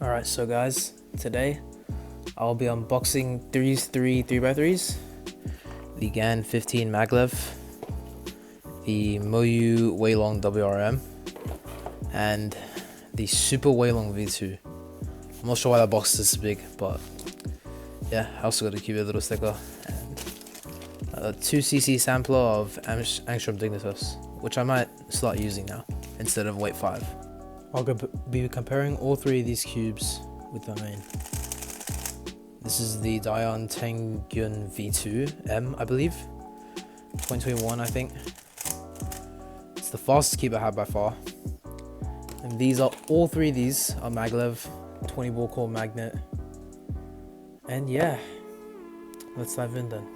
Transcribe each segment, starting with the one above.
Alright, so guys, today I'll be unboxing these three 3x3s. The GAN 15 Maglev, the Moyu Weilong WRM, and the Super Weilong V2. I'm not sure why that box is this big, but yeah, I also got a cute little sticker. And a 2cc sampler of Angstrom Dignitas, which I might start using now instead of Weight 5. I'll be comparing all three of these cubes with the main. This is the Dion Tengyun V2M, I believe. 2021, I think. It's the fastest cube I have by far. And all three of these are Maglev, 20 ball core magnet. And yeah, let's dive in then.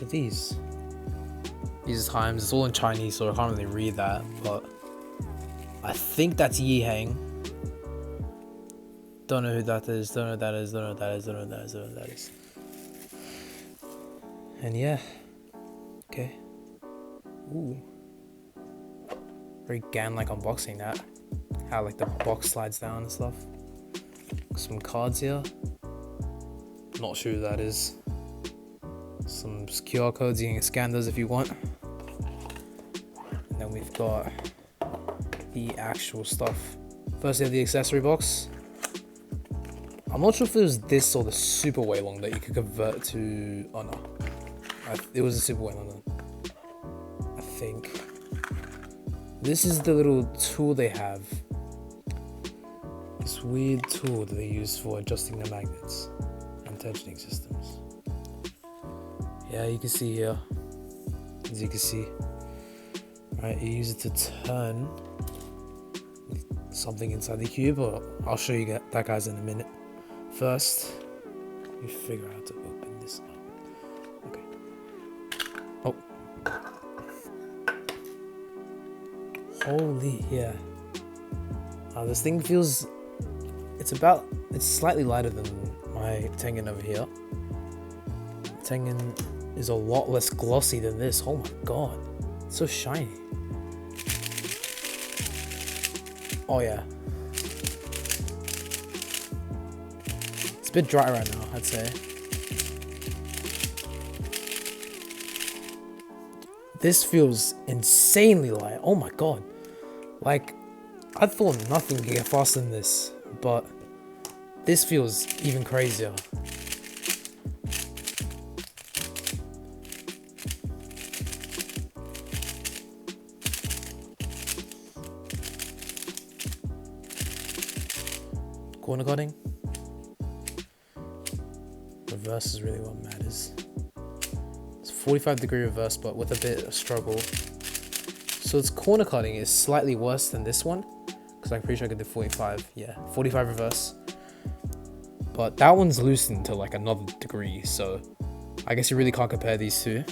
These times, it's all in Chinese, so I can't really read that, but I think that's Yihang. Don't know who that is, don't know who that is, don't know who that is, don't know who that is, don't know who that is. And yeah, okay. Ooh, very GAN-like unboxing that. How like the box slides down and stuff. Some cards here. Not sure who that is. Some QR codes, you can scan those if you want. And then we've got the actual stuff. First we have the accessory box. I'm not sure if it was this or the Super Weilong that you could convert to. Oh no, it was a Super Weilong then, I think. This is the little tool they have. This weird tool that they use for adjusting the magnets and tensioning systems. Yeah, you can see here, as you can see, right, you use it to turn something inside the cube, or I'll show you that guys in a minute. First, we figure out how to open this up. Okay. Oh. Holy, yeah. This thing feels, it's slightly lighter than my Tengen over here. Tengen is a lot less glossy than this. Oh my god, it's so shiny. Oh yeah, it's a bit dry right now, I'd say. This feels insanely light. Oh my god, like I thought nothing could get faster than this, but this feels even crazier. Corner cutting. Reverse is really what matters. It's 45-degree reverse, but with a bit of struggle. So its corner cutting is slightly worse than this one, because I'm pretty sure I could do 45. Yeah, 45 reverse. But that one's loosened to like another degree, so I guess you really can't compare these two.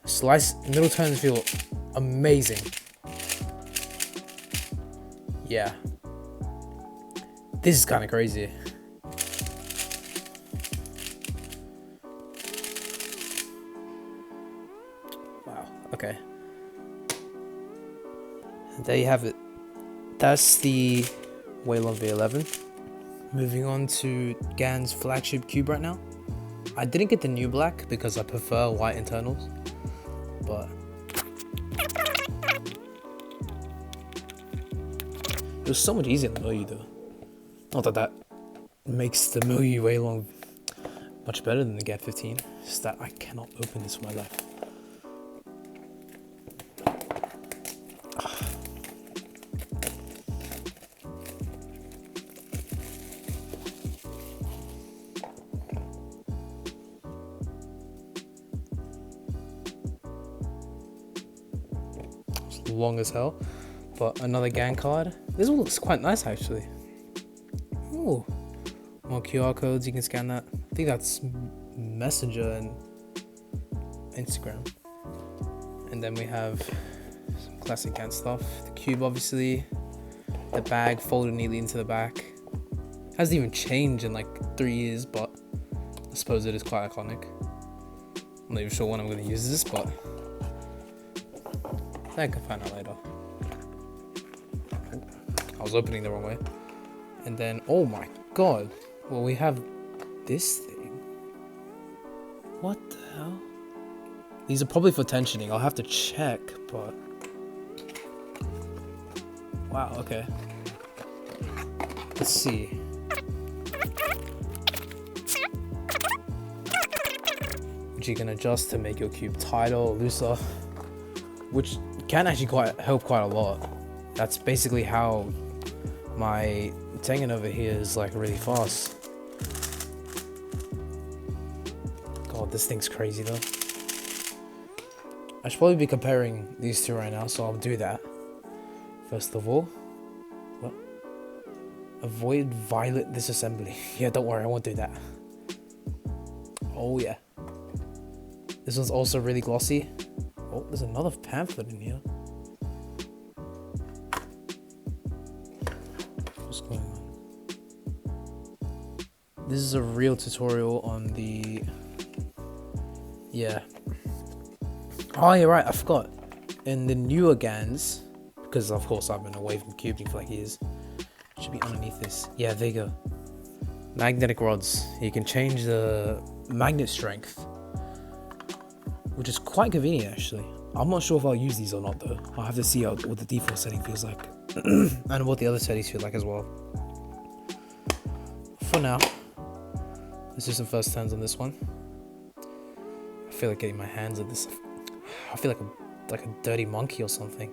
Slice middle turns feel amazing. Yeah. This is kind of crazy. Wow, okay. And there you have it. That's the Weilong V11. Moving on to GAN's flagship cube right now. I didn't get the new black because I prefer white internals, but it was so much easier than Moyu though. Not that that makes the Moyu Weilong much better than the GAN 15. It's just that I cannot open this for my life. It's long as hell, but another GAN card. This one looks quite nice actually. Ooh, more QR codes, you can scan that. I think that's Messenger and Instagram. And then we have some classic GAN stuff. The cube obviously, the bag folded neatly into the back. Hasn't even changed in like 3 years, but I suppose it is quite iconic. I'm not even sure when I'm going to use this, but I can find out later. I was opening the wrong way. And then, oh my god. Well, we have this thing. What the hell? These are probably for tensioning. I'll have to check, but... Wow, okay. Let's see. Which you can adjust to make your cube tighter or looser. Which can actually help quite a lot. That's basically how my Tengen over here is like really fast. God, this thing's crazy though. I should probably be comparing these two right now, so I'll do that. First of all, what? Avoid violet disassembly. Yeah, don't worry, I won't do that. Oh yeah. This one's also really glossy. Oh, there's another pamphlet in here. What's going on? This is a real tutorial on the... Yeah. Oh, you're right, I forgot. In the newer GANs, because of course I've been away from cubing for like years, it should be underneath this. Yeah, there you go. Magnetic rods. You can change the magnet strength, which is quite convenient actually. I'm not sure if I'll use these or not though. I'll have to see what the default setting feels like and what the other settings feel like as well. For now, let's do some first turns on this one. I feel like getting my hands on this. I feel like a dirty monkey or something.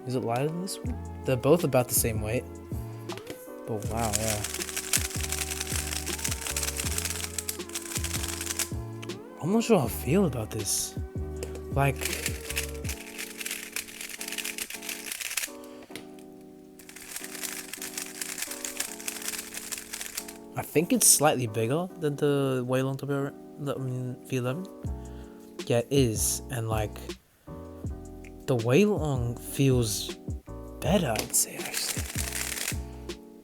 Is it lighter than this one? They're both about the same weight. But wow, yeah. I'm not sure how I feel about this. Like... I think it's slightly bigger than the Weilong V11. Yeah, it is. And like... The Weilong feels better, I'd say, actually.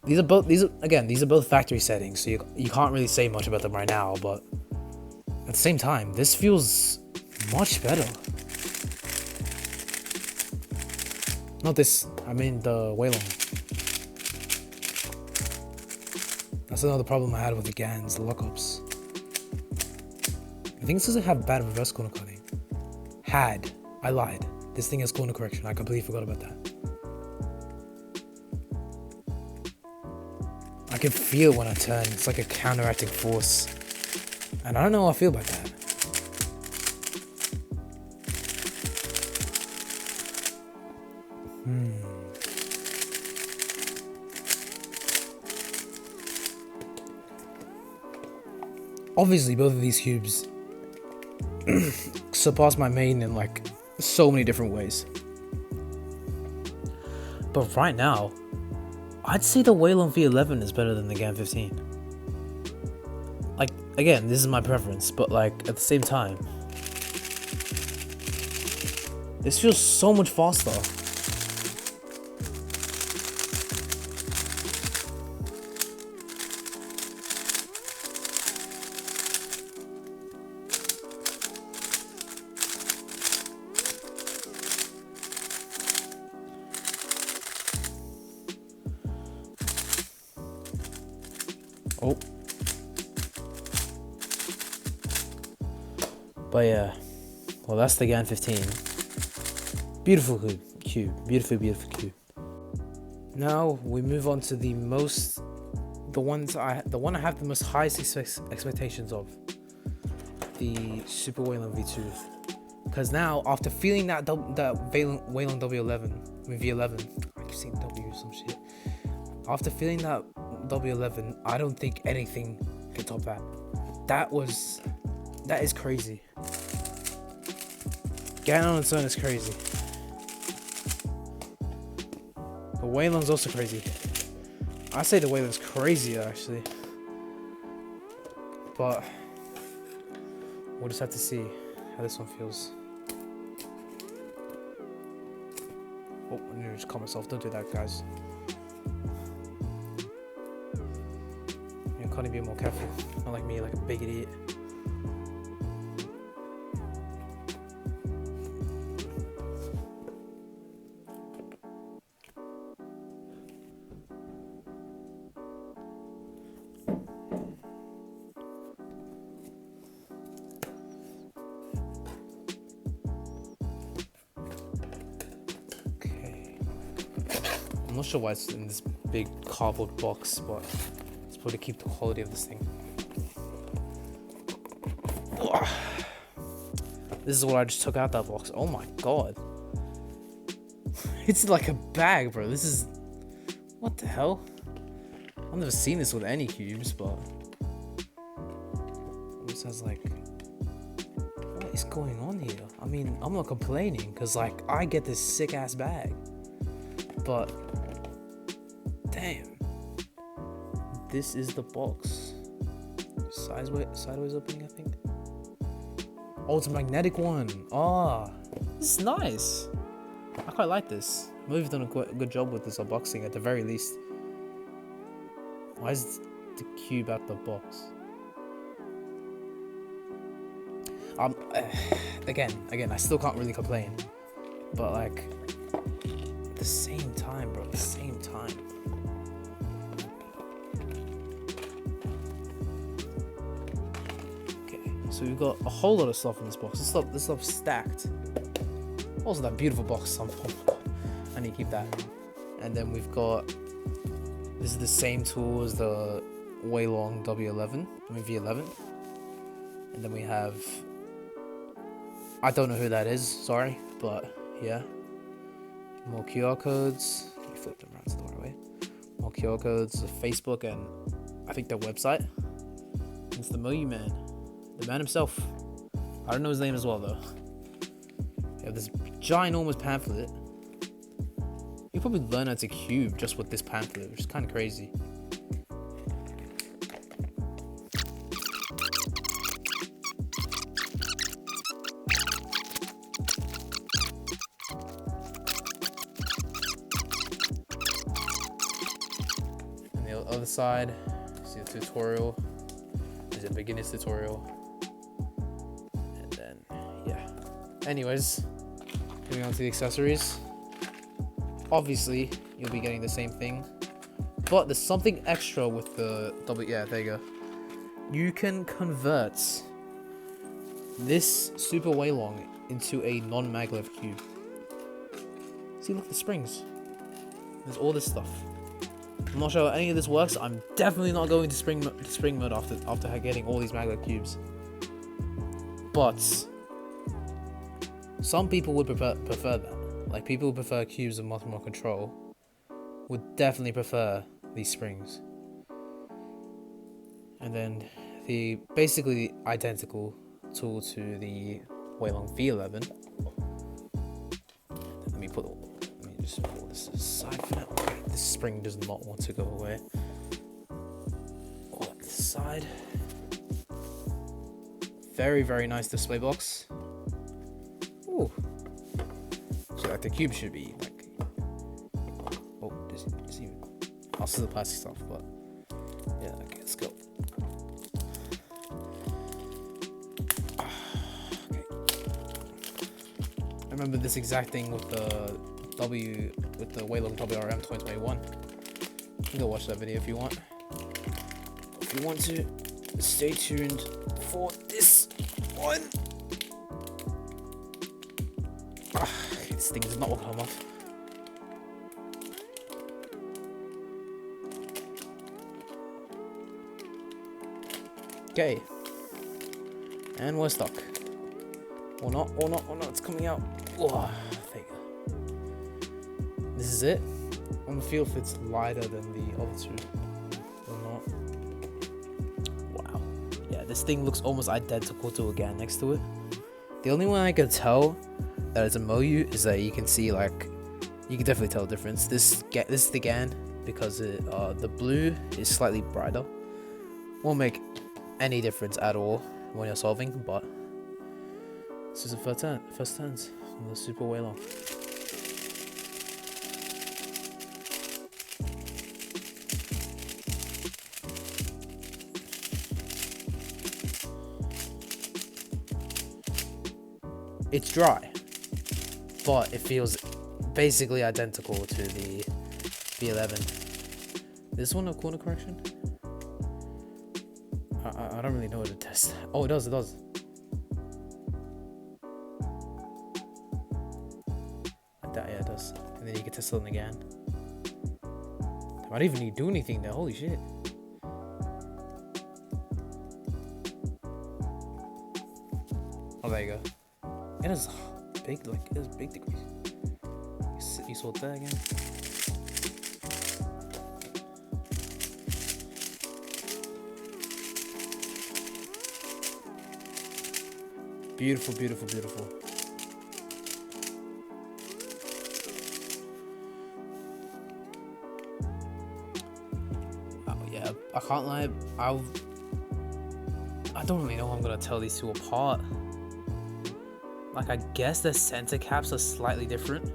These are both factory settings, so you can't really say much about them right now, but at the same time, this feels much better. Not this, I mean the Weilong. That's another problem I had with the GANs, the lockups. I think this doesn't have bad reverse corner cutting. Had. I lied. This thing has corner correction. I completely forgot about that. I can feel when I turn. It's like a counteracting force. And I don't know how I feel about that. Obviously, both of these cubes surpass my main in like so many different ways. But right now, I'd say the Weilong V11 is better than the GAN 15. Like, again, this is my preference, but like at the same time, this feels so much faster. Oh. But yeah, well that's the GAN 15. Beautiful cube, beautiful cube. Now we move on to the one I have the most highest expectations of, the Super Weilong V2. Because now after feeling that Weilong V11, I keep saying W some shit. After feeling that W11, I don't think anything can top that. That is crazy. GAN on its own is crazy. But Weilong's also crazy. I say the Weilong's crazier actually. But we'll just have to see how this one feels. Oh, I need to just calm myself. Don't do that, guys. You can't be more careful. Not like me, like a big idiot. I'm not sure why it's in this big cardboard box, but it's probably to keep the quality of this thing. This is what I just took out that box. Oh my god. It's like a bag, bro. This is... What the hell? I've never seen this with any cubes, but... This has like... What is going on here? I mean, I'm not complaining, because like, I get this sick ass bag. But... Damn. This is the box. Sideways opening, I think. Oh, it's a magnetic one. Ah, this is nice. I quite like this. Moyu's done a good job with this unboxing at the very least. Why is the cube out the box? Again, I still can't really complain. But like, at the same time, bro, at the same time. So we've got a whole lot of stuff in this box. This stuff stacked. Also that beautiful box. Oh my god. I need to keep that. And then we've got... This is the same tool as the Weilong V11. And then we have... I don't know who that is, sorry. But yeah. More QR codes. Let me flip them around so the right way. More QR codes, Facebook, and I think their website. It's the Moyu man. The man himself. I don't know his name as well though. You have this ginormous pamphlet. You probably learn how to cube just with this pamphlet, which is kind of crazy. And the other side, see the tutorial. There's a beginner's tutorial. Anyways, moving on to the accessories. Obviously, you'll be getting the same thing, but there's something extra with the yeah, there you go. You can convert this Super Weilong into a non-maglev cube. See, look, the springs. There's all this stuff. I'm not sure how any of this works. I'm definitely not going to spring mode after getting all these maglev cubes. But some people would prefer that. Like, people who prefer cubes with much more control would definitely prefer these springs. And then the basically identical tool to the Weilong V11. Let me just pull this aside for now. Okay, this spring does not want to go away. Pull up this side. Very, very nice display box. Ooh. So like the cube should be like, oh, this even, also the plastic stuff, but yeah, okay, let's go. Okay. I remember this exact thing with the Weilong WRM 2021. You can go watch that video if you want. If you want to, stay tuned for this one. This thing does not want to come off. Okay. And we're stuck. Or not, it's coming out. Oh, there you go. This is it. I want to feel if it's lighter than the other two. Or not. Wow. Yeah, this thing looks almost identical to a GAN next to it. The only one I can tell that it's a Moyu is that you can see, like, you can definitely tell the difference. This is the GAN because the blue is slightly brighter. Won't make any difference at all when you're solving, but this is the first turns on the Super Weilong. it's dry, but it feels basically identical to the V11. This one a corner correction? I don't really know what to test. Oh, it does. That, yeah, it does. And then you can test it again. I don't even need to do anything there. Holy shit. Oh, there you go. It is big, like, it is big degrees. You saw that again? Beautiful, beautiful, beautiful. Oh, yeah, I can't lie. I don't really know how I'm gonna tell these two apart. Like, I guess the center caps are slightly different.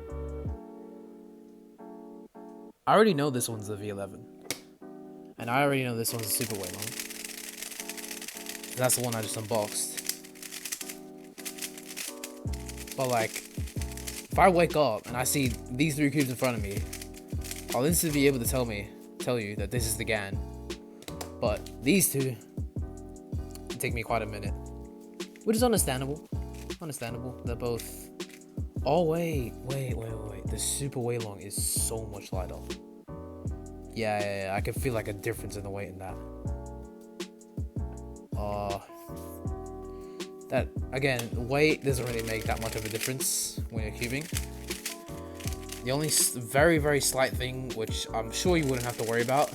I already know this one's the V11. And I already know this one's a Super Weilong. That's the one I just unboxed. But like, if I wake up and I see these three cubes in front of me, I'll instantly be able to tell you that this is the GAN. But these two take me quite a minute, which is understandable. They're both. Oh wait. The Super Weilong is so much lighter. Yeah. I can feel like a difference in the weight in that. That again, weight doesn't really make that much of a difference when you're cubing. The only very, very slight thing, which I'm sure you wouldn't have to worry about,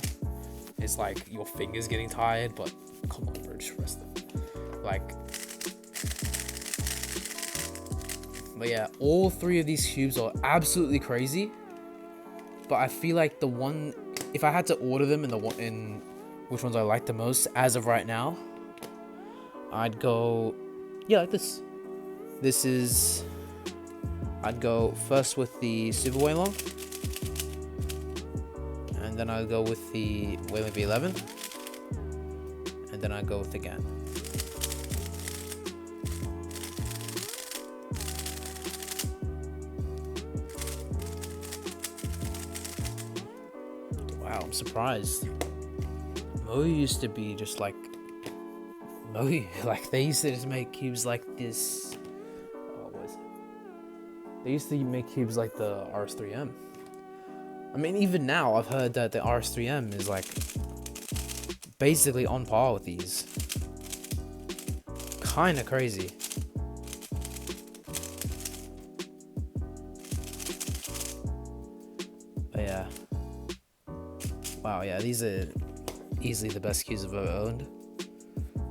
is like your fingers getting tired. But come on, bro, just rest them. Like, but yeah, all three of these cubes are absolutely crazy. But I feel like the one, if I had to order them in which ones I like the most as of right now, I'd go, yeah, like this. I'd go first with the Super Weilong, and then I'd go with the Weilong V11, and then I'd go with the GAN. Wow, I'm surprised. Moyu used to be just like Moyu, like they used to just make cubes like this. Oh, what is it? They used to make cubes like the RS3M. I mean, even now I've heard that the RS3M is like basically on par with these. Kinda crazy. But yeah. Wow, yeah, these are easily the best cubes I've ever owned.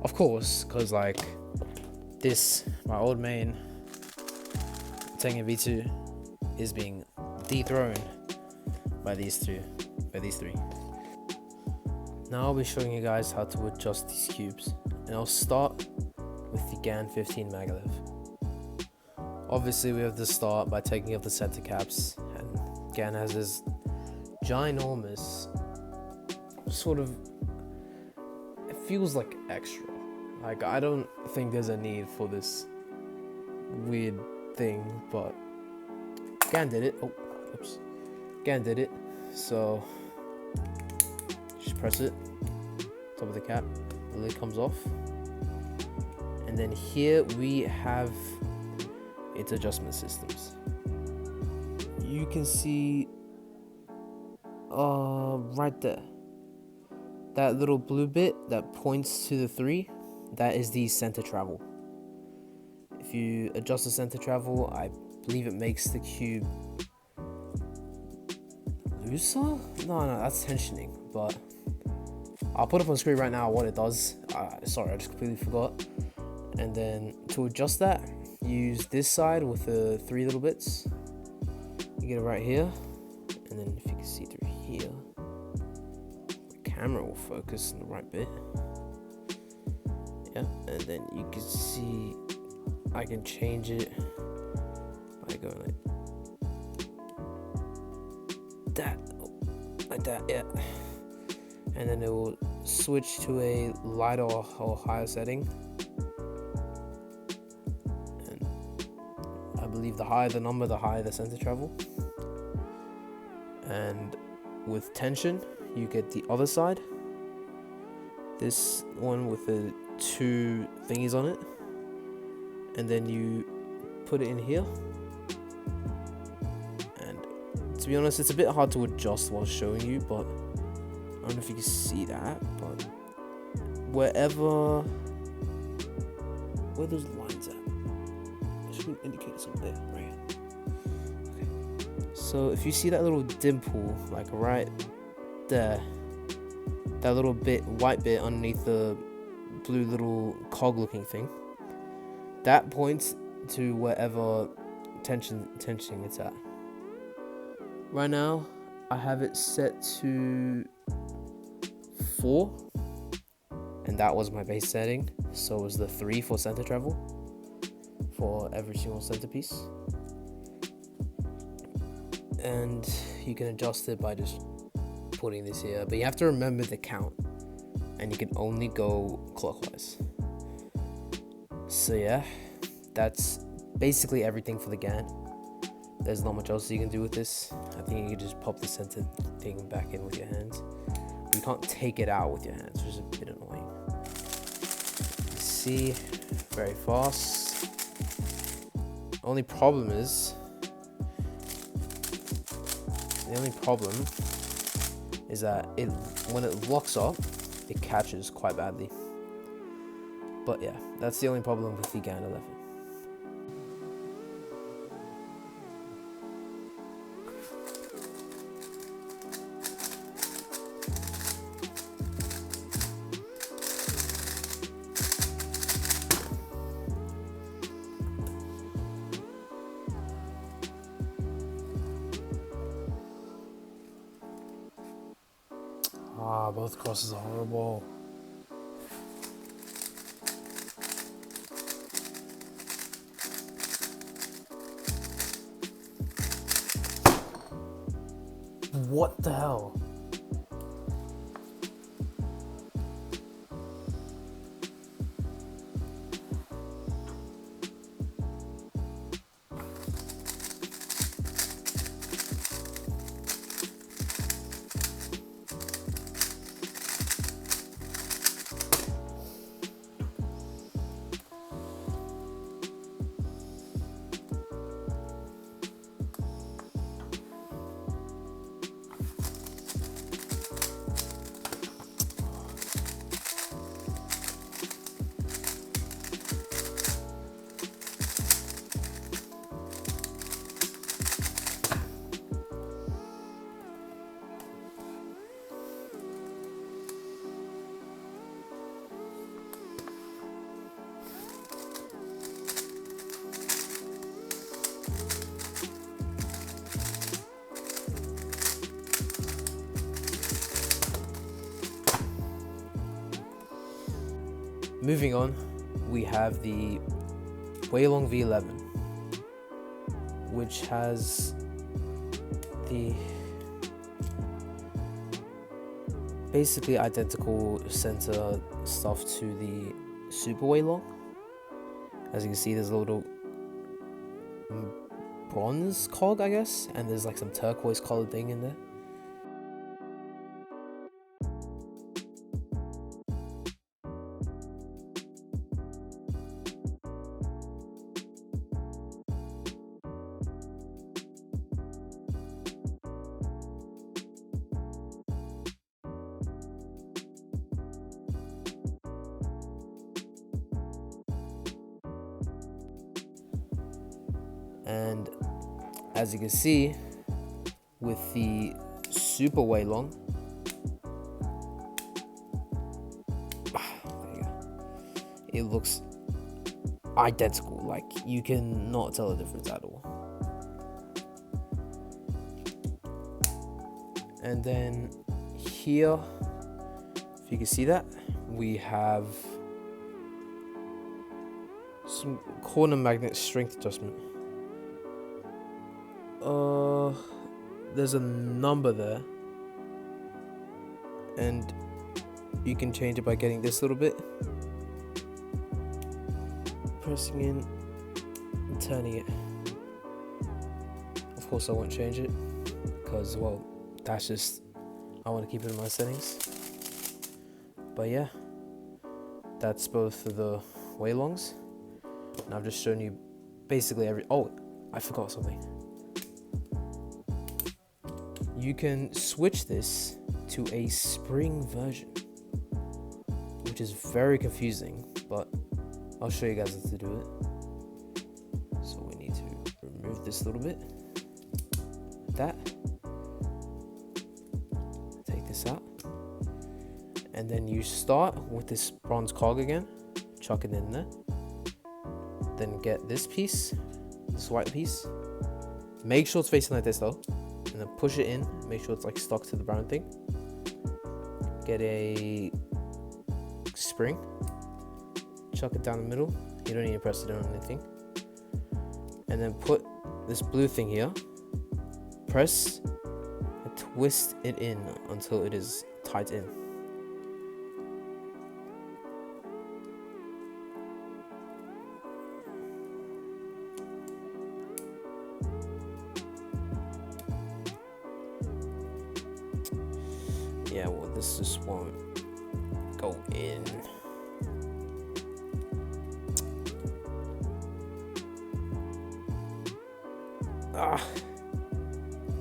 Of course, because like this, my old main Tengen V2 is being dethroned by these three. Now I'll be showing you guys how to adjust these cubes, and I'll start with the GAN 15 Maglev. Obviously, we have to start by taking off the center caps, and GAN has this ginormous sort of, it feels like extra. Like, I don't think there's a need for this weird thing, but GAN did it. Oh, oops. GAN did it. So just press it, top of the cap, the lid comes off, and then here we have its adjustment systems. You can see right there, that little blue bit that points to the 3, that is the center travel. If you adjust the center travel, I believe it makes the cube looser? No, that's tensioning, but I'll put up on screen right now what it does. Sorry, I just completely forgot. And then to adjust that, use this side with the 3 little bits. You get it right here, and then if you can see through here, the camera will focus on the right bit. Yeah, and then you can see I can change it by going like that, yeah. And then it will switch to a lighter or higher setting. And believe the higher the number, the higher the center travel. And with tension, you get the other side. This one with the 2 thingies on it. And then you put it in here. And to be honest, it's a bit hard to adjust while showing you, but I don't know if you can see that, but where those lines at? There should be an indicator somewhere there, right here. Okay. So if you see that little dimple, like right there, that little white bit underneath the blue little cog looking thing, that points to wherever tensioning it's at. Right now, I have it set to 4, and that was my base setting. So it was the 3 for center travel for every single centerpiece. And you can adjust it by just putting this here, but you have to remember the count, and you can only go clockwise. So yeah, that's basically everything for the GAN. There's not much else you can do with this. I think you can just pop the center thing back in with your hands. You can't take it out with your hands, which is a bit annoying. You see, very fast. The only problem is that when it locks up, it catches quite badly. But yeah, that's the only problem with the GAN 11. Both crosses are horrible. What the hell? Moving on, we have the Weilong V11, which has the basically identical center stuff to the Super Weilong. As you can see, there's a little bronze cog, I guess, and there's like some turquoise colored thing in there. And as you can see, with the Super Weilong, it looks identical. Like, you cannot tell the difference at all. And then here, if you can see that, we have some corner magnet strength adjustment. There's a number there, and you can change it by getting this little bit, pressing in and turning it. Of course I won't change it because, well, that's just, I want to keep it in my settings. But yeah, that's both of the Weilongs, and I've just shown you basically oh, I forgot something. You can switch this to a spring version, which is very confusing, but I'll show you guys how to do it. So we need to remove this little bit, like that. Take this out. And then you start with this bronze cog again, chuck it in there. Then get this piece, this white piece. Make sure it's facing like this though. And then push it in, make sure it's like stuck to the brown thing. Get a spring, chuck it down the middle. You don't need to press it on anything. And then put this blue thing here, press and twist it in until it is tight in. Yeah, well, this just won't go in.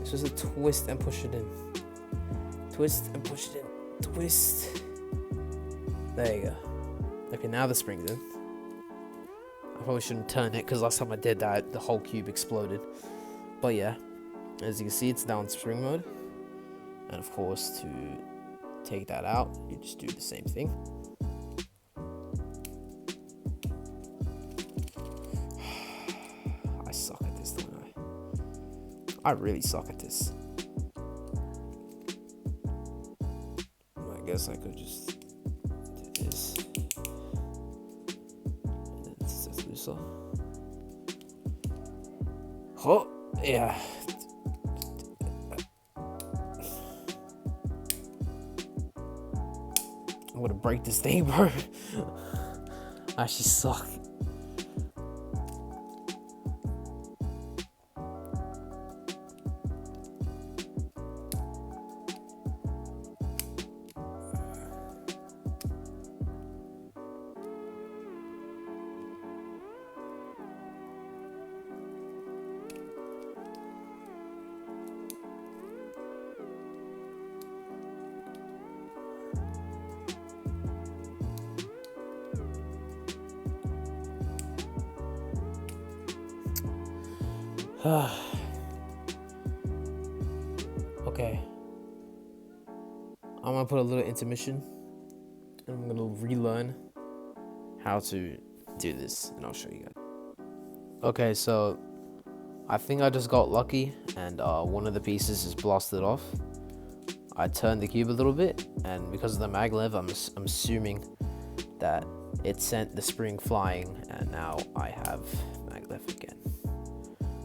It's just a twist and push it in. Twist and push it in. Twist. There you go. Okay, now the spring's in. I probably shouldn't turn it because last time I did that, the whole cube exploded. But yeah, as you can see, it's now in spring mode. And of course, to take that out, you just do the same thing. I suck at this, don't I? I really suck at this. I guess I could just do this. And then it's looser. Oh, yeah. I'm gonna break this thing, bro. I actually suck. Okay, I'm gonna put a little intermission and I'm gonna relearn how to do this and I'll show you guys. Okay, so I think I just got lucky and one of the pieces is blasted off. I turned the cube a little bit and because of the maglev, I'm assuming that it sent the spring flying and now I have maglev again.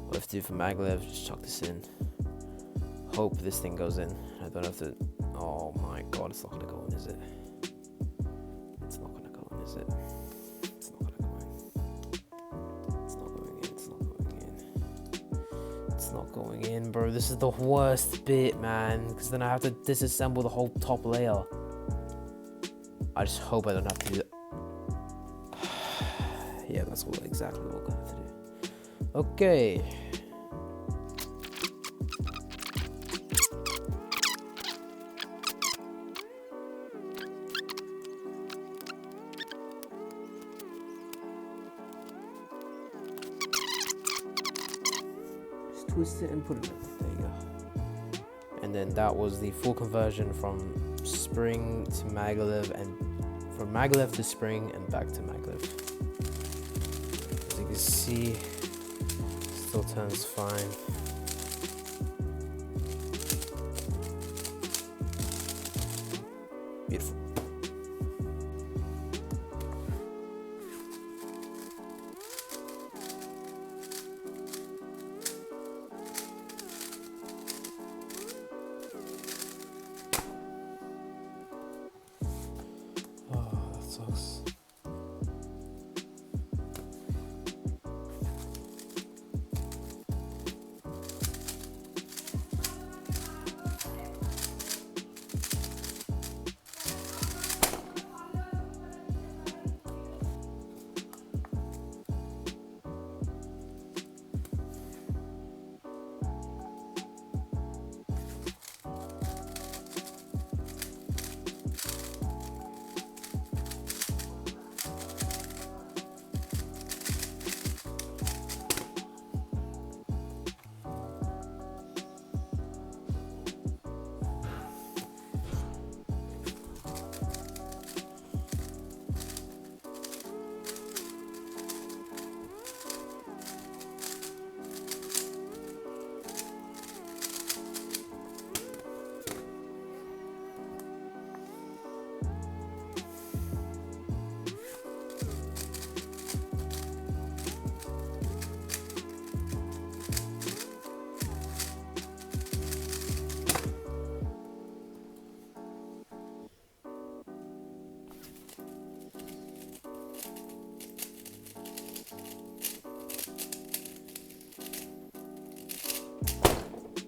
What I have to do for maglev, just chuck this in. Hope this thing goes in. I don't have to. Oh my god, it's not gonna go in, is it? It's not gonna go in, is it? It's not gonna go in. It's not going in. It's not going in. It's not going in, bro. This is the worst bit, man. Because then I have to disassemble the whole top layer. I just hope I don't have to do that. Yeah, that's exactly what I'm gonna have to do. Okay. Just twist it and put it in. There you go. And then that was the full conversion from spring to maglev and from maglev to spring and back to maglev. As you can see, still turns fine. Beautiful. Oh, that sucks.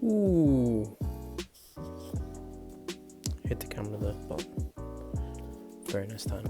Ooh. Hit the camera there, but very nice time.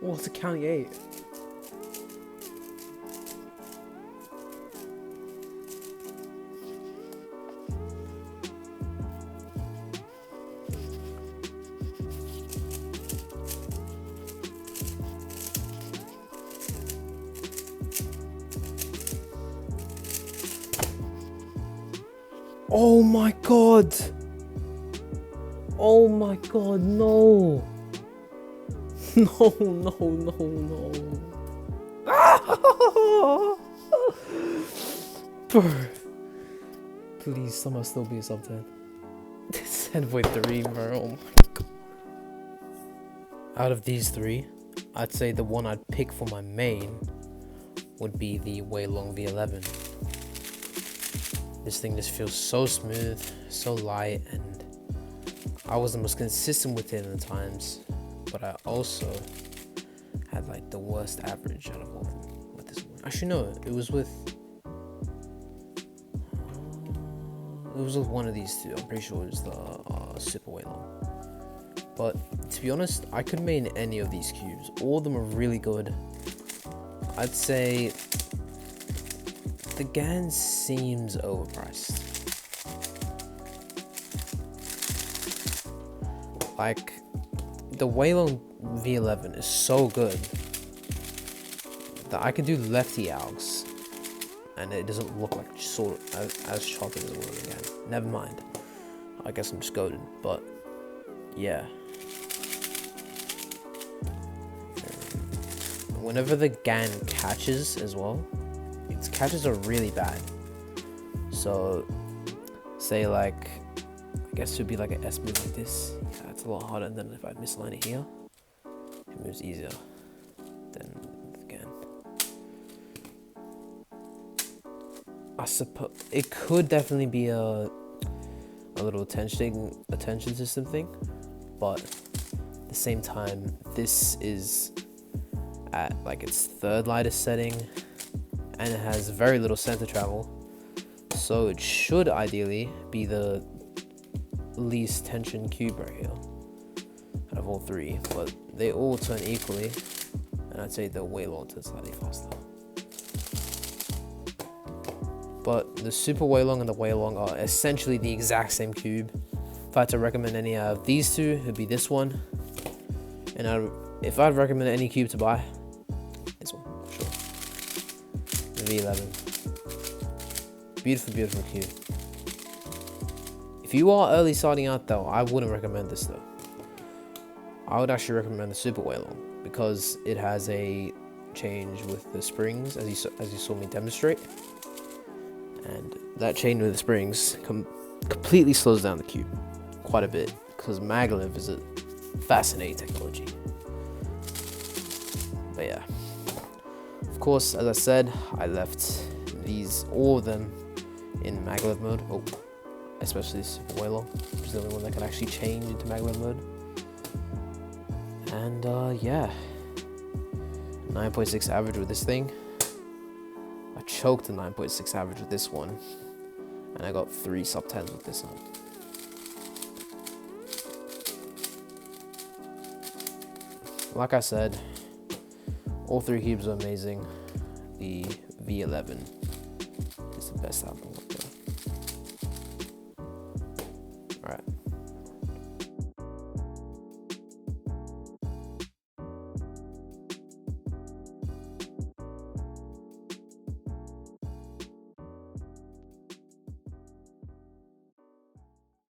Oh, it's a county 8. Oh my god! Oh my god, no! No, no, no, no. Bro. Please, somehow still be a sub 10. It's 10.3, bro. Oh my god. Out of these three, I'd say the one I'd pick for my main would be the Weilong V11. This thing just feels so smooth, so light, and I was the most consistent with it at times. But I also had like the worst average out of all of them with this one. Actually, no, it was with one of these two. I'm pretty sure it was the Super Weilong. But to be honest, I could main any of these cubes. All of them are really good. I'd say the GAN seems overpriced. Like, the Weilong V11 is so good that I can do lefty AUGs and it doesn't look like sort of as choppy as it would again. Never mind. I guess I'm just goated, but yeah. Whenever the GAN catches as well, its catches are really bad. So, say like, I guess it would be like an S move like this. Yeah, it's a lot harder than if I misline it here. It moves easier than again. I suppose it could definitely be a little attention system thing, but at the same time, this is at like its third lightest setting, and it has very little center travel, so it should ideally be the least tension cube right here out of all three, but they all turn equally, and I'd say the Weilong turns slightly faster. But the Super Weilong and the Weilong are essentially the exact same cube. If I had to recommend any out of these two, it'd be this one. And if I'd recommend any cube to buy, this one, for sure. The V11. Beautiful, beautiful cube. If you are early starting out though, I wouldn't recommend this though. I would actually recommend the Super Weilong because it has a change with the springs, as you saw me demonstrate. And that chain with the springs completely slows down the cube quite a bit, because Maglev is a fascinating technology. But yeah, of course, as I said, I left all of them in Maglev mode. Oh, especially Super Weilong, which is the only one that can actually change into Maglev mode. And yeah, 9.6 average with this thing. I choked the 9.6 average with this one, and I got 3 sub 10s with this one. Like I said, all 3 cubes are amazing. The V11 is the best out of them.